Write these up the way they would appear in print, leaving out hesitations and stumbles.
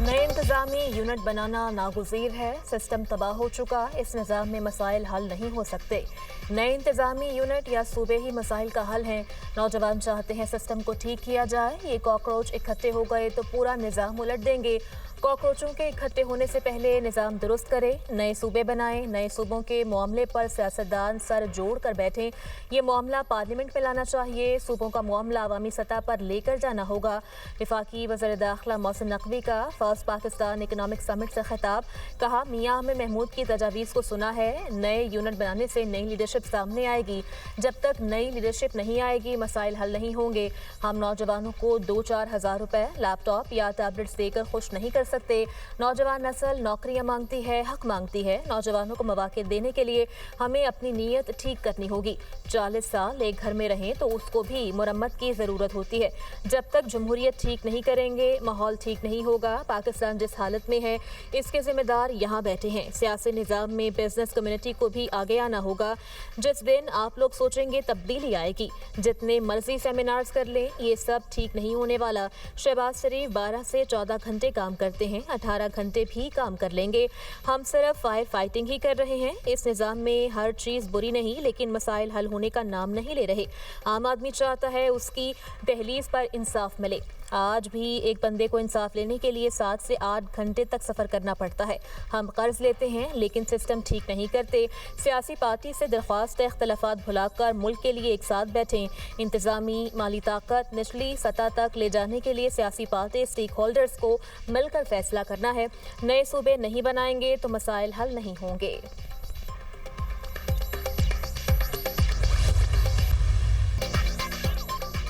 नए इंतजामी यूनिट बनाना नागुज़ीर है। सिस्टम तबाह हो चुका, इस निज़ाम में मसाइल हल नहीं हो सकते। नए इंतजामी यूनिट या सूबे ही मसाइल का हल हैं। नौजवान चाहते हैं सिस्टम को ठीक किया जाए। ये कॉकरोच इकट्ठे हो गए तो पूरा निज़ाम उलट देंगे। कॉकरोचों के इकट्ठे होने से पहले निज़ाम दुरुस्त करें। नए सूबे बनाएं। नए सूबों के मामले पर सियासतदान सर जोड़ कर बैठें। ये मामला पार्लियामेंट में लाना चाहिए। सूबों का मामला अवामी सतह पर लेकर जाना होगा। वफाकी वज़ीर दाखिला मोहसिन नकवी का फर्स्ट पाकिस्तान इकनॉमिक समिट से खिताब। कहा, मियां आमिर महमूद की तजावीज़ को सुना है। नए यूनिट बनाने से नई लीडरशिप सामने आएगी। जब तक नई लीडरशिप नहीं आएगी मसाइल हल नहीं होंगे। हम नौजवानों को 2-4 हज़ार रुपए, लैपटॉप या टैबलेट्स देकर खुश नहीं कर सकते। नौजवान नस्ल नौकरियां मांगती है, हक मांगती है। नौजवानों को मौके देने के लिए हमें अपनी नीयत ठीक करनी होगी। 40 साल एक घर में रहें तो उसको भी मुरम्मत की ज़रूरत होती है। जब तक जमहूरियत ठीक नहीं करेंगे माहौल ठीक नहीं होगा। पाकिस्तान जिस हालत में है इसके जिम्मेदार यहाँ बैठे हैं। सियासी निज़ाम में बिजनेस कम्युनिटी को भी आगे आना होगा। जिस दिन आप लोग सोचेंगे तब्दीली आएगी। जितने मर्जी सेमिनार्स कर लें ये सब ठीक नहीं होने वाला। शहबाज शरीफ 12 से 14 घंटे काम करते हैं, 18 घंटे भी काम कर लेंगे। हम सिर्फ फायर फाइटिंग ही कर रहे हैं। इस निज़ाम में हर चीज़ बुरी नहीं लेकिन मसाइल हल होने का नाम नहीं ले रहे। आम आदमी चाहता है उसकी दहलीज पर इंसाफ मिले। आज भी एक बंदे को इंसाफ लेने के लिए 7 से 8 घंटे तक सफ़र करना पड़ता है। हम कर्ज लेते हैं लेकिन सिस्टम ठीक नहीं करते। सियासी पार्टी से दरख्वास्त इख्तलाफात भुलाकर मुल्क के लिए एक साथ बैठें। इंतज़ामी माली ताकत निचली सतह तक ले जाने के लिए सियासी पार्टी स्टेक होल्डर्स को मिलकर फैसला करना है। नए सूबे नहीं बनाएंगे तो मसाइल हल नहीं होंगे।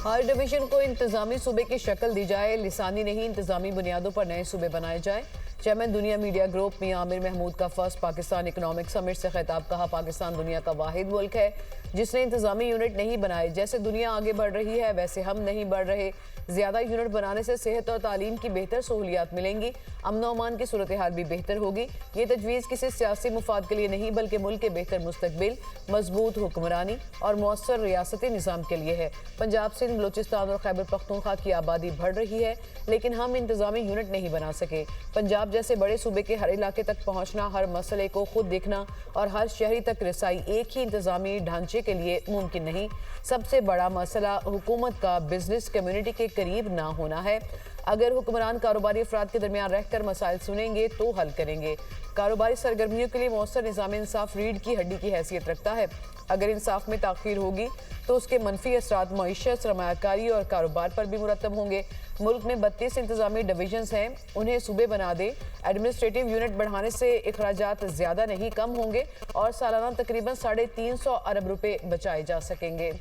हर डिवीजन को इंतजामी सूबे की शक्ल दी जाए। लिसानी नहीं इंतजामी बुनियादों पर नए सूबे बनाए जाए। चेयरमैन दुनिया मीडिया ग्रुप मियां आमिर महमूद का फर्स्ट पाकिस्तान इकनॉमिक समिट से खिताब। कहा, पाकिस्तान दुनिया का वाहिद मुल्क है जिसने इंतजामी यूनिट नहीं बनाए। जैसे दुनिया आगे बढ़ रही है वैसे हम नहीं बढ़ रहे। ज़्यादा यूनिट बनाने से सेहत और तालीम की बेहतर सहूलियात मिलेंगी। अमन व अमान की सूरत हाल भी बेहतर होगी। ये तजवीज़ किसी सियासी मुफाद के लिए नहीं बल्कि मुल्क के बेहतर मुस्तकबिल, मजबूत हुक्मरानी और मौसर रियासती निज़ाम के लिए है। पंजाब, सिंध, बलूचिस्तान और खैबर पख्तूनख्वा की आबादी बढ़ रही है लेकिन हम इंतजामी यूनिट नहीं बना सके। पंजाब जैसे बड़े सूबे के हर इलाके तक पहुँचना, हर मसले को खुद देखना और हर शहरी तक रसाई एक ही इंतजामी ढांचे के लिए मुमकिन नहीं। सबसे बड़ा मसला हुकूमत का बिजनेस कम्युनिटी के करीब ना होना है। अगर हुक्मरान कारोबारी अफराद के दरमियान रहकर मसाइल सुनेंगे तो हल करेंगे। कारोबारी सरगर्मियों के लिए मौसर निज़ाम इंसाफ रीढ़ की हड्डी की हैसियत रखता है। अगर इंसाफ में ताख़ीर होगी तो उसके मनफी असरात मईशत, सरमायाकारी और कारोबार पर भी मुरतब होंगे। मुल्क में 32 इंतजामी डिवीजन्स हैं, उन्हें सूबे बना दें। एडमिनिस्ट्रेटिव यूनिट बढ़ाने से अखराजात ज़्यादा नहीं कम होंगे और सालाना तकरीबन 350 अरब रुपए बचाए जा सकेंगे।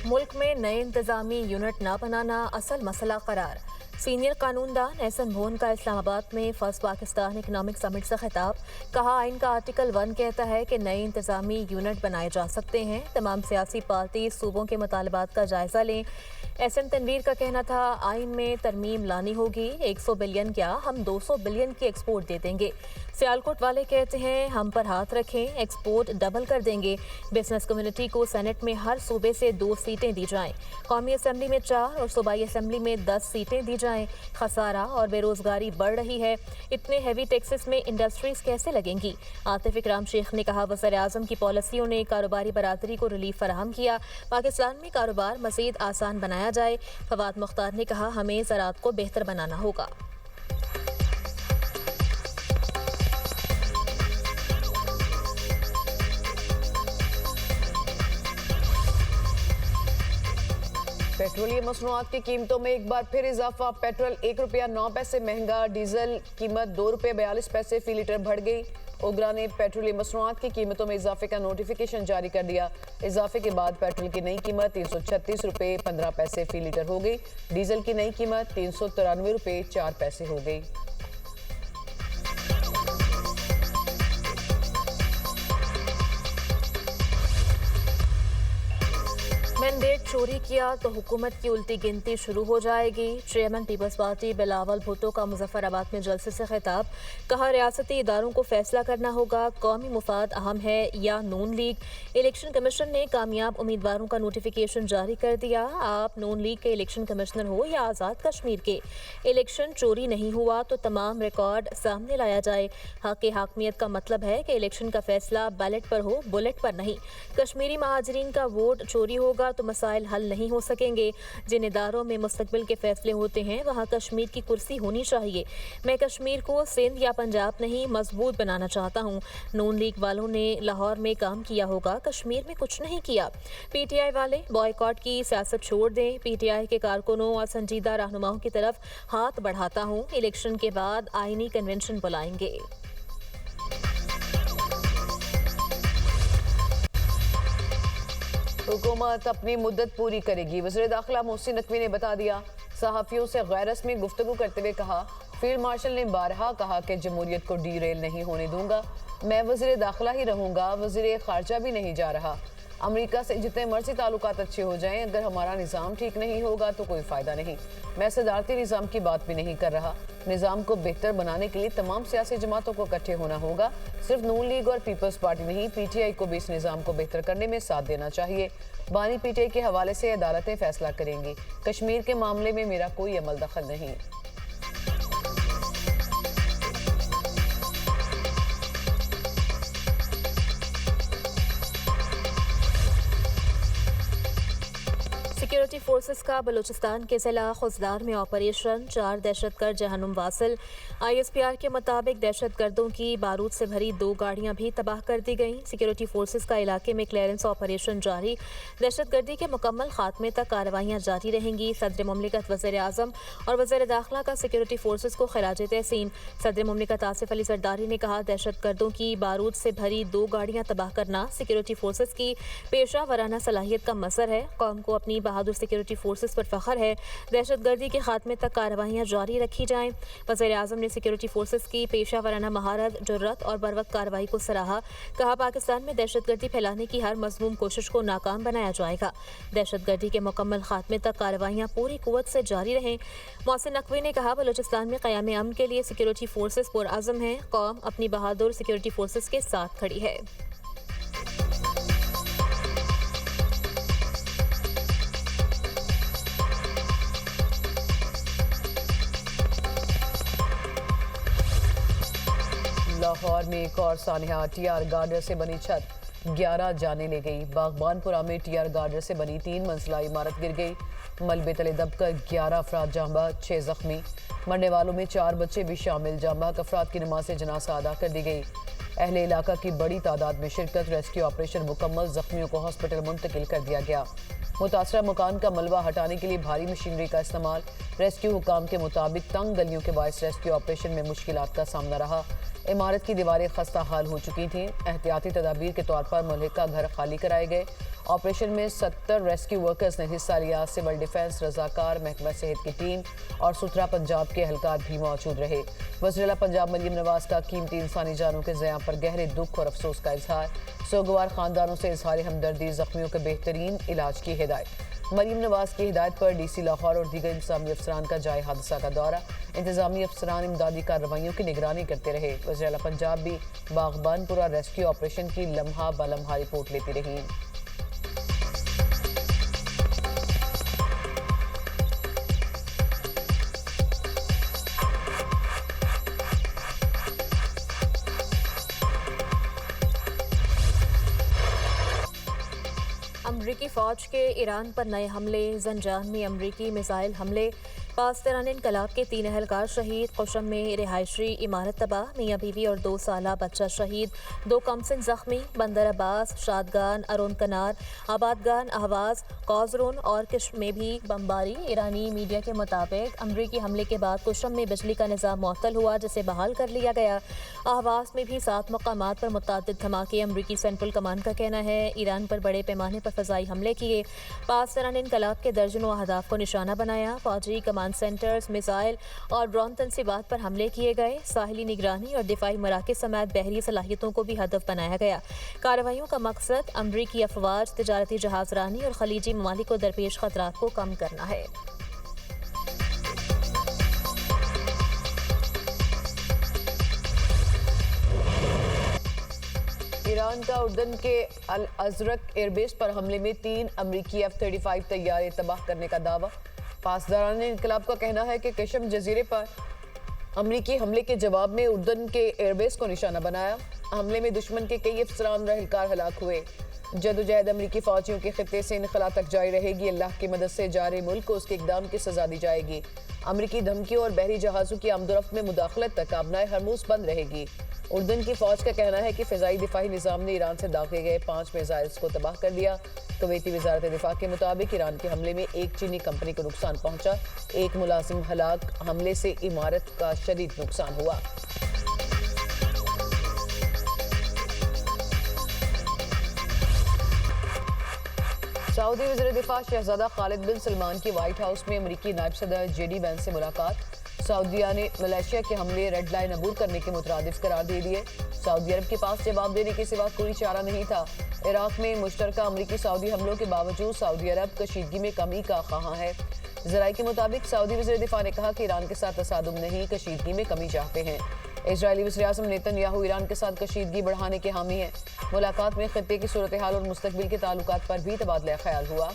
मुल्क में नए इंतजामी यूनिट न बनाना असल मसला करार। सीनियर कानूनदान एहसन भोन का इस्लामाबाद में फर्स्ट पाकिस्तान इकनॉमिक समिट से खिताब। कहा, आइन का आर्टिकल 1 कहता है कि नए इंतजामी यूनिट बनाए जा सकते हैं। तमाम सियासी पार्टी सूबों के मुतालबात का जायजा लें। एहसन तनवीर का कहना था, आइन में तरमीम लानी होगी। 100 बिलियन क्या, हम 200 बिलियन की एक्सपोर्ट दे देंगे। सियालकोट वाले कहते हैं, हम पर हाथ रखें, एक्सपोर्ट डबल कर देंगे। बिजनेस कम्युनिटी को सेनेट में हर सूबे से 2 सीटें दी जाएं। कौमी असम्बली में 4 और सूबाई असम्बली में 10 सीटें दी जाएं। खसारा और बेरोजगारी बढ़ रही है। इतने हैवी टैक्सेस में इंडस्ट्रीज कैसे लगेंगी। आतिफ इकराम शेख ने कहा, वज़ीर आज़म की पॉलिसियों ने कारोबारी बरादरी को रिलीफ फराहम किया। पाकिस्तान में कारोबार मज़ीद आसान बनाया जाए। फवाद मुख्तार ने कहा, हमें ज़राअत को बेहतर बनाना होगा। पेट्रोलियम मसनूआत की कीमतों में एक बार फिर इजाफा। पेट्रोल 1 रुपया 9 पैसे महंगा। डीजल कीमत 2 रुपये 42 पैसे फी लीटर बढ़ गई। ओगरा ने पेट्रोलियम मसनूआत की कीमतों में इजाफे का नोटिफिकेशन जारी कर दिया। इजाफे के बाद पेट्रोल की नई कीमत 336 रुपये 15 पैसे फी लीटर हो गई। डीजल की नई कीमत 393 रुपये 4 पैसे हो गई। मैंडेट चोरी किया तो हुकूमत की उल्टी गिनती शुरू हो जाएगी। Chairman Peoples Party Bilawal Bhutto का मुजफ्फराबाद में जलसे से खिताब। कहा, रियासती इदारों को फैसला करना होगा, कौमी मुफाद अहम है या नून लीग। इलेक्शन कमीशन ने कामयाब उम्मीदवारों का नोटिफिकेशन जारी कर दिया। आप नून लीग के इलेक्शन कमिश्नर हो या आज़ाद कश्मीर के, इलेक्शन चोरी नहीं हुआ तो तमाम रिकॉर्ड सामने लाया जाए। हक हाकमियत का मतलब है कि इलेक्शन का फैसला बैलेट पर हो, बुलेट पर नहीं। कश्मीरी महाजरीन का वोट चोरी होगा तो मसाइल हल नहीं हो सकेंगे। जिन इदारों में मुस्तकबिल के फैसले होते हैं वहाँ कश्मीर की कुर्सी होनी चाहिए। मैं कश्मीर को सिंध या पंजाब नहीं मजबूत बनाना चाहता हूँ। नून लीग वालों ने लाहौर में काम किया होगा, कश्मीर में कुछ नहीं किया। पीटीआई वाले बॉयकॉट की सियासत छोड़ दें। पीटीआई के कारकुनों और संजीदा रहनुमाओं की तरफ हाथ बढ़ाता हूँ। इलेक्शन के बाद आईनी कन्वेंशन बुलाएंगे। हुकूमत अपनी मुद्दत पूरी करेगी, वज़ीर दाखिला मोहसिन नकवी ने बता दिया। सहाफ़ियों से गैर रस्मी गुफ्तगू करते हुए कहा, फील्ड मार्शल ने बारहा कहा कि जमहूरियत को डीरेल नहीं होने दूंगा। मैं वज़ीर दाखिला ही रहूंगा, वज़ीर ख़ारजा भी नहीं जा रहा। अमेरिका से जितने मर्जी ताल्लुकात अच्छे हो जाएं, अगर हमारा निज़ाम ठीक नहीं होगा तो कोई फ़ायदा नहीं। मैं सदारती निज़ाम की बात भी नहीं कर रहा। निज़ाम को बेहतर बनाने के लिए तमाम सियासी जमातों को इकट्ठे होना होगा। सिर्फ नून लीग और पीपल्स पार्टी नहीं, पीटीआई को भी इस निज़ाम को बेहतर करने में साथ देना चाहिए। बानी पीटीआई के हवाले से अदालतें फैसला करेंगी। कश्मीर के मामले में मेरा कोई अमल दखल नहीं। सिक्योरिटी फोर्सेस का बलूचिस्तान के जिला खुजदार में ऑपरेशन। 4 दहशतगर्द जहनुम वासिल। ISPR के मुताबिक दहशतगर्दों की बारूद से भरी 2 गाड़ियां भी तबाह कर दी गईं। सिक्योरिटी फोर्सेस का इलाके में क्लियरेंस ऑपरेशन जारी। दहशतगर्दी के मुकम्मल खात्मे तक कार्रवाइयां जारी रहेंगी। सदर मुमलिकत वज़ीर आज़म और वज़ीर दाखिला का सिक्योरिटी फोर्सेस को खिराज तहसीन। सदर मुमलिकत आसिफ अली जरदारी ने कहा, दहशतगर्दों की बारूद से भरी 2 गाड़ियां तबाह करना सिक्योरिटी फोर्सेस की पेशा वराना सलाहियत का मसर है। कौम को अपनी बहादुर सिक्योरिटी फोर्सेस पर फख्र है। दहशतगर्दी के खात्मे तक कार्रवाइयां जारी रखी जाएं। वज़ीर आज़म ने सिक्योरिटी फोर्सेस की पेशा वराना महारत, जुर्रत और बरवक्त कार्रवाई को सराहा। कहा, पाकिस्तान में दहशतगर्दी फैलाने की हर मज़मूम कोशिश को नाकाम बनाया जाएगा। दहशतगर्दी के मुकम्मल खात्मे तक कार्रवाइयां पूरी कुव्वत से जारी रहें। मोहसिन नकवी ने कहा, बलूचिस्तान में क़याम अमन के लिए सिक्योरिटी फोर्सेस पुरअज़म हैं। कौम अपनी बहादुर सिक्योरिटी फोर्सेस के साथ खड़ी है। लाहौर में एक और सानहा टीआर गार्डर से बनी छत 11 जाने ले गई। बागबानपुरा में टीआर गार्डर से बनी 3 मंजिला इमारत गिर गई। मलबे तले दबकर 11 अफराद जांबा, 6 जख्मी। मरने वालों में 4 बच्चे भी शामिल। जांबा अफराद की नमाज जनाजा अदा कर दी गई। अहले इलाका की बड़ी तादाद में शिरकत। रेस्क्यू ऑपरेशन मुकम्मल, जख्मियों को हॉस्पिटल मुंतकिल कर दिया गया। मुतासरा मकान का मलबा हटाने के लिए भारी मशीनरी का इस्तेमाल। रेस्क्यू हुकाम के मुताबिक तंग गलियों के बायस रेस्क्यू ऑपरेशन में मुश्किलात का सामना रहा। इमारत की दीवारें खस्ता हाल हो चुकी थीं। एहतियाती तदाबीर के तौर पर मुल्हिका घर खाली कराए गए। ऑपरेशन में 70 रेस्क्यू वर्कर्स ने हिस्सा लिया। सिविल डिफेंस, रजाकार, महकमा सेहत की टीम और सुथरा पंजाब के एहलकार भी मौजूद रहे। वज़ीर पंजाब मरियम नवाज का कीमती इंसानी जानों के ज़िया पर गहरे दुख और अफसोस का इजहार। सोगवार खानदानों से इजहार हमदर्दी। जख्मियों के बेहतरीन इलाज की हिदायत। मरियम नवाज की हिदायत पर DC लाहौर और दीगर इंतजामी अफसरान का जाए हादसा का दौरा। इंतजामी अफसरान इमदादी कार्रवाइयों की निगरानी करते रहे। वज़ीर पंजाब भी बागबानपुरा रेस्क्यू ऑपरेशन की लम्हा बलम्हा रिपोर्ट लेती रही। अमरीकी फ़ौज के ईरान पर नए हमले। जंजान में अमरीकी मिसाइल हमले। पाकिस्तानी इनकलाब के 3 एहलकार शहीद। कुशम में रिहायशी इमारत तबाह। मियाँ बीवी और 2 साला बच्चा शहीद। 2 कमसिन जख्मी। बंदर अब्बास, शादगान, अरुण कनार, आबादगान, अहवाज, कौजरून और किश्म में भी बमबारी। ईरानी मीडिया के मुताबिक अमरीकी हमले के बाद कुशम में बिजली का निज़ाम मुअत्तल हुआ, जिसे बहाल कर लिया गया। अहवाज में भी 7 मकामात पर मुतअद्दिद धमाके। अमरीकी सेंट्रल कमांड का कहना है ईरान पर बड़े पैमाने पर फ़ज़ाई हवाई हमले किए। 5 दौरान इनकलाब के दर्जनों अहदाफ को निशाना बनाया। फौजी कमांड सेंटर्स, मिसाइल और ड्रोन तनसीबात पर हमले किए गए। साहिली निगरानी और दिफाई मराकज़ समेत बहरी सलाहियतों को भी हदफ बनाया गया। कार्रवाइयों का मकसद अमरीकी अफवाज, तिजारती जहाजरानी और खलीजी ममालिक को दरपेश खतरात को कम करना है। ईरान का उर्दन के अल अजरक एयरबेस पर हमले में 3 अमरीकी F-35 तैयारे तबाह करने का दावा। पासदारान इनकलाब का कहना है कि कशम जजीरे पर अमरीकी हमले के जवाब में उर्दन के एयरबेस को निशाना बनाया। हमले में दुश्मन के कई अफसरान रहलकार हलाक हुए। जदोजहद अमरीकी फौजियों के खित्ते से इनखला तक जारी रहेगी। अल्लाह की मदद से जारे मुल्क को उसके इकदाम की सजा दी जाएगी। अमरीकी धमकियों और बहरी जहाज़ों की आमदोरफ्त में मुदाखलत तक आबनाए हरमूज बंद रहेगी। उर्दन की फौज का कहना है कि फ़िज़ाई दिफाही निज़ाम ने ईरान से दागे गए 5 मिसाइल्स को तबाह कर दिया। कुवैती वज़ारत दिफा के मुताबिक ईरान के हमले में एक चीनी कंपनी को नुकसान पहुंचा, एक मुलाजिम हलाक। हमले से इमारत का शदीद नुकसान हुआ। सऊदी वज़ीर दिफा शहजादा खालिद बिन सलमान की व्हाइट हाउस में अमरीकी नायब सदर JD वैंस से मुलाकात। सऊदीया ने मलेशिया के हमले रेड लाइन अबूर करने के मुतरादिफ करार दे दिए। सऊदी अरब के पास जवाब देने के सिवा कोई चारा नहीं था। इराक में मुश्तरका अमरीकी सऊदी हमलों के बावजूद सऊदी अरब कशीदगी में कमी का ख्वाहां है। ज़राए के मुताबिक सऊदी वज़ीर दिफा ने कहा कि ईरान के साथ तसादुम नहीं, कशीदगी में कमी चाहते हैं। इजरायली वज़ीर-ए-आज़म नेतन्याहू ईरान के साथ कशीदगी बढ़ाने के हामी हैं। मुलाकात में खित्ते की सूरत हाल और मुस्तकबिल के ताल्लुकात पर भी तबादला ख्याल हुआ।